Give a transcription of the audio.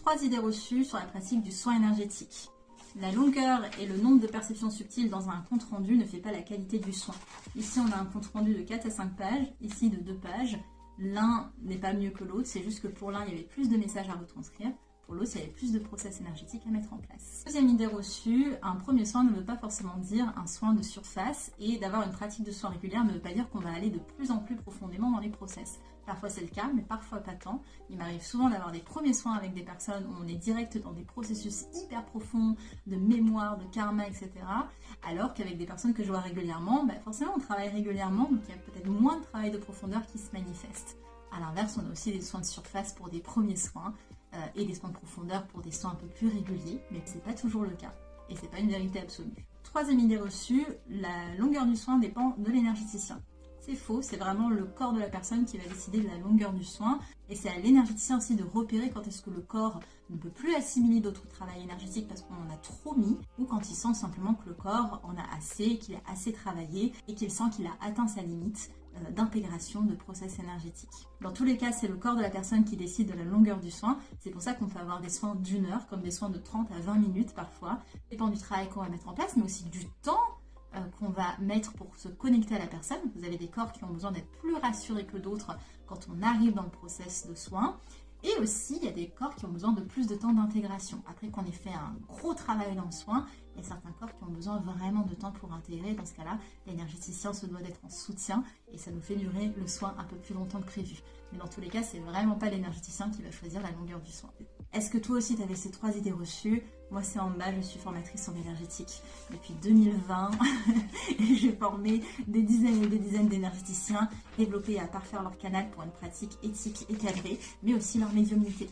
3 idées reçues sur la pratique du soin énergétique. La longueur et le nombre de perceptions subtiles dans un compte rendu ne fait pas la qualité du soin. Ici, on a un compte rendu de 4 à 5 pages, ici de 2 pages. L'un n'est pas mieux que l'autre, c'est juste que pour l'un, il y avait plus de messages à retranscrire. Pour l'autre, il y avait plus de process énergétiques à mettre en place. Deuxième idée reçue, un premier soin ne veut pas forcément dire un soin de surface, et d'avoir une pratique de soin régulière ne veut pas dire qu'on va aller de plus en plus profondément dans les process. Parfois c'est le cas, mais parfois pas tant. Il m'arrive souvent d'avoir des premiers soins avec des personnes où on est direct dans des processus hyper profonds de mémoire, de karma, etc. Alors qu'avec des personnes que je vois régulièrement, forcément on travaille régulièrement, donc il y a peut-être moins de travail de profondeur qui se manifeste. A l'inverse, on a aussi des soins de surface pour des premiers soins, et des soins de profondeur pour des soins un peu plus réguliers, mais c'est pas toujours le cas, et c'est pas une vérité absolue. Troisième idée reçue, la longueur du soin dépend de l'énergéticien. C'est faux, c'est vraiment le corps de la personne qui va décider de la longueur du soin, et c'est à l'énergéticien aussi de repérer quand est-ce que le corps ne peut plus assimiler d'autres travail énergétique parce qu'on en a trop mis, ou quand il sent simplement que le corps en a assez, qu'il a assez travaillé, et qu'il sent qu'il a atteint sa limite d'intégration de process énergétiques. Dans tous les cas, c'est le corps de la personne qui décide de la longueur du soin. C'est pour ça qu'on peut avoir des soins d'1 heure, comme des soins de 30 à 20 minutes parfois. Ça dépend du travail qu'on va mettre en place, mais aussi du temps qu'on va mettre pour se connecter à la personne. Vous avez des corps qui ont besoin d'être plus rassurés que d'autres quand on arrive dans le process de soin. Et aussi, il y a des corps qui ont besoin de plus de temps d'intégration. Après qu'on ait fait un gros travail dans le soin, il y a certains corps qui ont besoin vraiment de temps pour intégrer. Dans ce cas-là, l'énergéticien se doit d'être en soutien et ça nous fait durer le soin un peu plus longtemps que prévu. Mais dans tous les cas, c'est vraiment pas l'énergéticien qui va choisir la longueur du soin. Est-ce que toi aussi tu avais ces 3 idées reçues? Moi c'est en bas, je suis formatrice en énergétique depuis 2020 et j'ai formé des dizaines et des dizaines d'énergéticiens développés à parfaire leur canal pour une pratique éthique et cadrée, mais aussi leur médiumnité.